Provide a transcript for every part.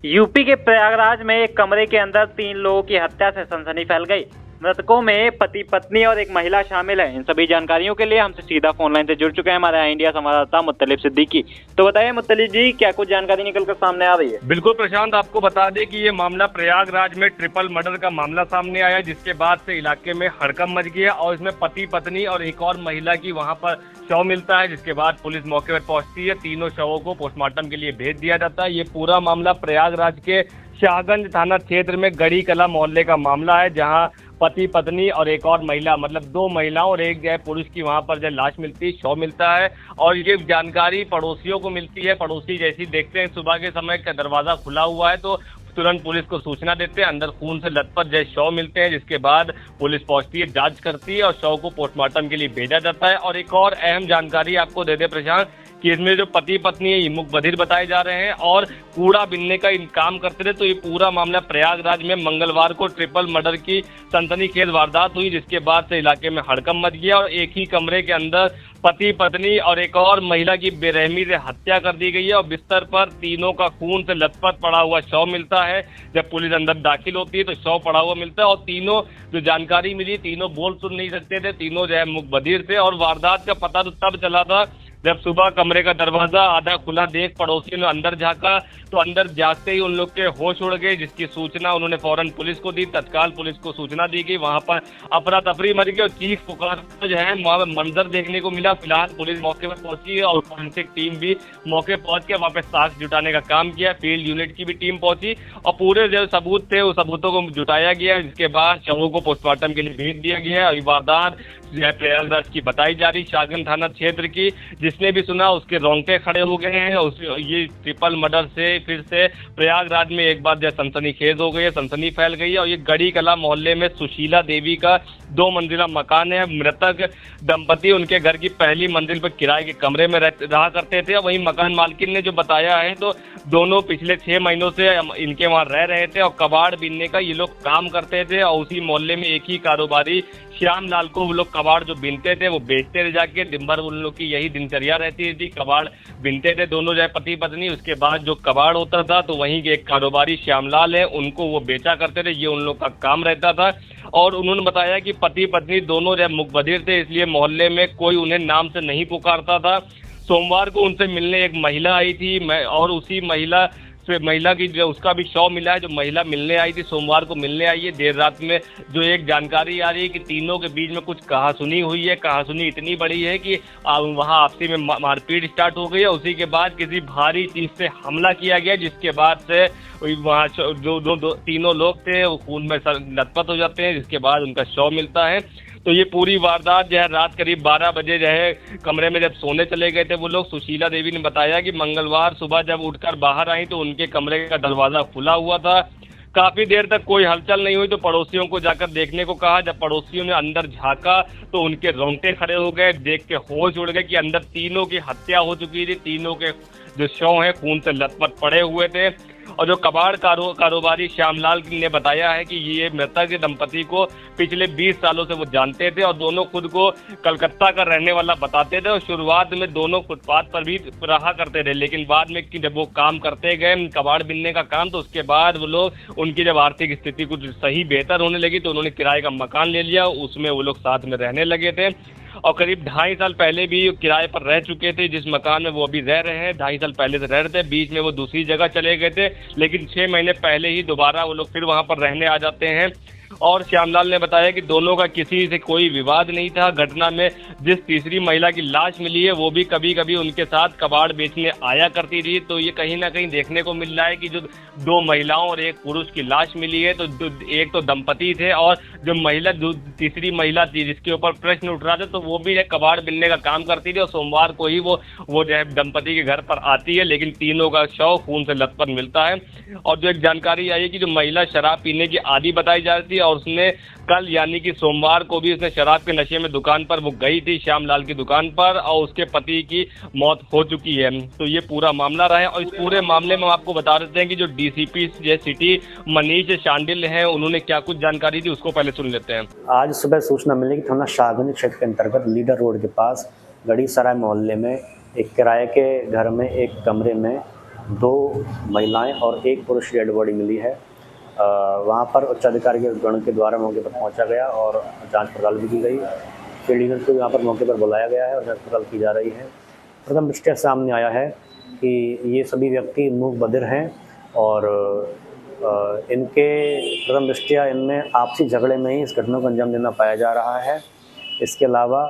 UP के प्रयागराज में एक कमरे के अंदर 3 लोगों की हत्या से सनसनी फैल गई। मृतकों में पति पत्नी और एक महिला शामिल है। इन सभी जानकारियों के लिए हमसे सीधा फोन लाइन से जुड़ चुके हैं हमारे इंडिया संवाददाता मुत्तलिब सिद्दीकी। तो बताइए मुत्तलिब जी, क्या कुछ जानकारी निकल कर सामने आ रही है? बिल्कुल प्रशांत, आपको बता दें कि ये मामला प्रयागराज में ट्रिपल मर्डर का मामला सामने आया, जिसके बाद से इलाके में हड़कंप मच गया और इसमें पति पत्नी और एक और महिला की वहां पर शव मिलता है, जिसके बाद पुलिस मौके पर पहुंचती है। तीनों शवों को पोस्टमार्टम के लिए भेज दिया जाता है। ये पूरा मामला प्रयागराज के शाहगंज थाना क्षेत्र में गढ़ी कला मोहल्ले का मामला है, जहां पति पत्नी और एक और महिला, मतलब 2 महिलाओं और एक पुरुष की वहां पर लाश मिलती है, शव मिलता है। और ये जानकारी पड़ोसियों को मिलती है। पड़ोसी जैसी देखते हैं सुबह के समय का दरवाजा खुला हुआ है तो तुरंत पुलिस को सूचना देते हैं। अंदर खून से लथपथ शव मिलते हैं, जिसके बाद पुलिस पहुंचती है, जांच करती है और शव को पोस्टमार्टम के लिए भेजा जाता है। और एक और अहम जानकारी आपको दे दे प्रशांत कि इसमें जो पति पत्नी है ये मुख बधिर बताए जा रहे हैं और कूड़ा बिनने का काम करते थे। तो ये पूरा मामला प्रयागराज में मंगलवार को ट्रिपल मर्डर की सनसनीखेज वारदात हुई, जिसके बाद से इलाके में हड़कंप मच गया और एक ही कमरे के अंदर पति पत्नी और एक और महिला की बेरहमी से हत्या कर दी गई है। और बिस्तर पर तीनों का खून से लथपथ पड़ा हुआ शव मिलता है। जब पुलिस अंदर दाखिल होती है तो शव पड़ा हुआ मिलता है और तीनों जो जानकारी मिली, तीनों बोल सुन नहीं सकते थे, तीनों मुख बधिर थे। और वारदात का पता तो तब चला था जब सुबह कमरे का दरवाजा आधा खुला देख पड़ोसियों ने अंदर झांका तो अंदर जाते ही उन लोग के होश उड़ गए, जिसकी सूचना उन्होंने फौरन पुलिस को दी। तत्काल पुलिस को सूचना दी गई, वहां पर अफरा तफरी मच गई और चीख पुकार मंजर देखने को मिला। फिलहाल पुलिस मौके पर पहुंची है और फॉरेंसिक टीम भी मौके पहुंच के वहां पर साक्ष्य जुटाने का काम किया। फील्ड यूनिट की भी टीम पहुंची और पूरे जो सबूत थे उस सबूतों को जुटाया गया, जिसके बाद शवों को पोस्टमार्टम के लिए भेज दिया गया है। वारदात प्रयागराज की बताई जा रही, शाहगंज थाना क्षेत्र की। जिसने भी सुना उसके रोंगटे खड़े हो गए हैं। ये ट्रिपल मर्डर से फिर से प्रयागराज में एक बार सनसनीखेज हो गई है, सनसनी फैल गई है। और ये गढ़ी कला मोहल्ले में सुशीला देवी का 2 मंजिला मकान है। मृतक दंपति उनके घर की पहली मंजिल पर किराए के कमरे में रहा करते थे। वहीं मकान मालकिन ने जो बताया है तो दोनों पिछले 6 महीनों से इनके वहां रह रहे थे और कबाड़ बीनने का ये लोग काम करते थे। और उसी मोहल्ले में एक ही कारोबारी श्याम लाल को वो लोग कबाड़ जो बिनते थे वो बेचते थे जाके। दिन भर उन लोग की यही दिनचर्या रहती थी, कबाड़ बिनते थे दोनों पति पत्नी। उसके बाद जो कबाड़ होता था तो वहीं के एक कारोबारी श्यामलाल है, उनको वो बेचा करते थे। ये उन लोग का काम रहता था। और उन्होंने बताया कि पति पत्नी दोनों मुख बधिर थे, इसलिए मोहल्ले में कोई उन्हें नाम से नहीं पुकारता था। सोमवार को उनसे मिलने एक महिला आई थी और उसी महिला की जो उसका भी शव मिला है। जो महिला मिलने आई थी, सोमवार को मिलने आई है देर रात में। जो एक जानकारी आ रही है कि तीनों के बीच में कुछ कहासुनी हुई है। कहासुनी इतनी बड़ी है कि वहां आपसी में मारपीट स्टार्ट हो गई है। उसी के बाद किसी भारी चीज से हमला किया गया, जिसके बाद से वहाँ जो तीनों लोग थे वो खून में लथपथ हो जाते हैं, जिसके बाद उनका शव मिलता है। तो ये पूरी वारदात रात करीब 12 बजे कमरे में जब सोने चले गए थे वो लोग। सुशीला देवी ने बताया कि मंगलवार सुबह जब उठकर बाहर आई तो उनके कमरे का दरवाजा खुला हुआ था। काफी देर तक कोई हलचल नहीं हुई तो पड़ोसियों को जाकर देखने को कहा। जब पड़ोसियों ने अंदर झांका तो उनके रोंगटे खड़े हो गए, देख के होश उड़ गए कि अंदर तीनों की हत्या हो चुकी थी। तीनों के जो शव हैं खून से लथपथ पड़े हुए थे। और जो कबाड़ कारोबारी श्यामलाल ने बताया है कि ये मृतक दंपति को पिछले 20 सालों से वो जानते थे और दोनों खुद को कलकत्ता का रहने वाला बताते थे। और शुरुआत में दोनों फुटपाथ पर भी रहा करते थे, लेकिन बाद में जब वो काम करते गए कबाड़ बिनने का काम, तो उसके बाद वो लोग उनकी जब आर्थिक स्थिति कुछ सही बेहतर होने लगी तो उन्होंने किराए का मकान ले लिया। उसमें वो लोग साथ में रहने लगे थे और करीब 2.5 साल पहले भी किराए पर रह चुके थे। जिस मकान में वो अभी रह रहे हैं 2.5 साल पहले से रह रहे थे। बीच में वो दूसरी जगह चले गए थे, लेकिन 6 महीने पहले ही दोबारा वो लोग फिर वहां पर रहने आ जाते हैं। और श्यामलाल ने बताया कि दोनों का किसी से कोई विवाद नहीं था। घटना में जिस तीसरी महिला की लाश मिली है वो भी कभी कभी उनके साथ कबाड़ बेचने आया करती थी। तो ये कहीं ना कहीं देखने को मिल रहा है कि जो 2 महिलाओं और एक पुरुष की लाश मिली है तो एक तो दंपति थे और जो तीसरी महिला थी जिसके ऊपर प्रश्न उठ रहा था तो वो भी कबाड़ बिनने का काम करती थी। और सोमवार को ही वो दंपति के घर पर आती है, लेकिन तीनों का शव खून से लथपथ मिलता है। और जो एक जानकारी आई है कि जो महिला शराब पीने की आदी बताई जा रही थी और उसने कल यानी कि सोमवार को भी उसने शराब के नशे में दुकान पर वो गई थी, श्यामलाल की दुकान पर, और उसके पति की मौत हो चुकी है। तो ये पूरा मामला रहा है। और इस पूरे मामले में आपको बता देते हैं कि जो डीसीपी सिटी मनीष शांडिल हैं उन्होंने क्या कुछ जानकारी दी उसको पहले सुन लेते हैं। आज सुबह सूचना मिली कि थाना शाहगंज क्षेत्र के अंतर्गत लीडर रोड के पास गढ़ी सराय मोहल्ले में एक किराए के घर में एक कमरे में 2 महिलाएं और 1 पुरुष डेड बॉडी मिली है। वहाँ पर उच्चाधिकारी के गण के द्वारा मौके पर पहुँचा गया और जांच पड़ताल भी की गई। फील्ड इंजीनियर को यहाँ पर मौके पर बुलाया गया है और जांच पड़ताल की जा रही है। प्रथम दृष्टया सामने आया है कि ये सभी व्यक्ति मूक बधिर हैं और इनके प्रथम दृष्टया इनमें आपसी झगड़े में ही इस घटना को अंजाम देना पाया जा रहा है। इसके अलावा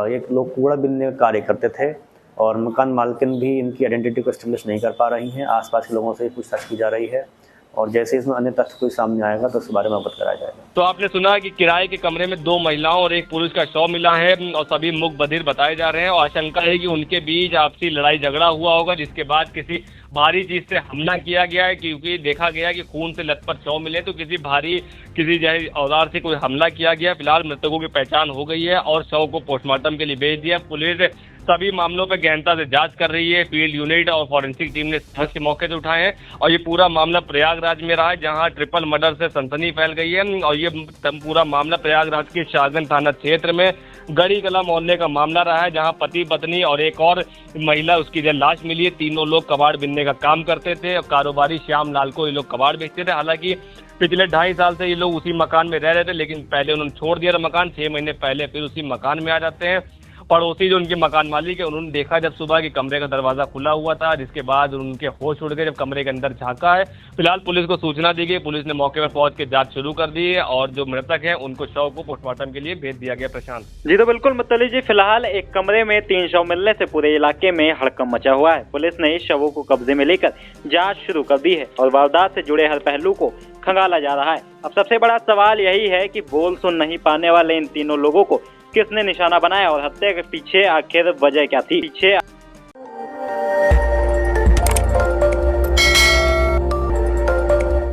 एक लोग कूड़ा बीनने का कार्य करते थे और मकान मालकिन भी इनकी आइडेंटिटी को एस्टेब्लिश नहीं कर पा रही हैं। आसपास के लोगों से पूछताछ की जा रही है और जैसे इसमें अन्य तथ्य कोई सामने आएगा तो उस बारे में अवगत कराया जाएगा। तो आपने सुना कि किराए के कमरे में 2 महिलाओं और 1 पुरुष का शव मिला है और सभी मूक बधिर बताए जा रहे हैं और आशंका है कि उनके बीच आपसी लड़ाई झगड़ा हुआ होगा, जिसके बाद किसी भारी चीज से हमला किया गया है, क्योंकि देखा गया कि खून से लथपथ शव मिले तो किसी जैसे औजार से कोई हमला किया गया। फिलहाल मृतकों की पहचान हो गई है और शव को पोस्टमार्टम के लिए भेज दिया। पुलिस सभी मामलों पर गहनता से जांच कर रही है। फील्ड यूनिट और फॉरेंसिक टीम ने तथ्य मौके से उठाए हैं और ये पूरा मामला प्रयागराज में रहा है, जहां ट्रिपल मर्डर से सनसनी फैल गई है। और ये पूरा मामला प्रयागराज के शाहगंज थाना क्षेत्र में गढ़ी कला मोहल्ले का मामला रहा है, जहां पति पत्नी और एक और महिला उसकी लाश मिली है। तीनों लोग कबाड़ बिनने का काम करते थे और कारोबारी श्याम लाल को ये लोग कबाड़ बेचते थे। हालांकि पिछले 2.5 साल से ये लोग उसी मकान में रह रहे थे, लेकिन पहले उन्होंने छोड़ दिया था मकान, 6 महीने पहले फिर उसी मकान में आ जाते हैं। पड़ोसी जो उनके मकान मालिक है, उन्होंने देखा जब सुबह कि कमरे का दरवाजा खुला हुआ था, जिसके बाद उनके होश उड़ गए जब कमरे के अंदर झांका है। फिलहाल पुलिस को सूचना दी गई, पुलिस ने मौके पर पहुंच के जांच शुरू कर दी है और जो मृतक है उनको शव को पोस्टमार्टम के लिए भेज दिया गया। प्रशांत जी तो बिल्कुल मुत्तली जी, फिलहाल एक कमरे में 3 शव मिलने से पूरे इलाके में हड़कंप मचा हुआ है। पुलिस ने इस शवों को कब्जे में लेकर जांच शुरू कर दी है और वारदात से जुड़े हर पहलू को खंगाला जा रहा है। अब सबसे बड़ा सवाल यही है कि बोल सुन नहीं पाने वाले इन तीनों लोगों को किसने निशाना बनाया और हत्या के पीछे आखिर वजह क्या थी।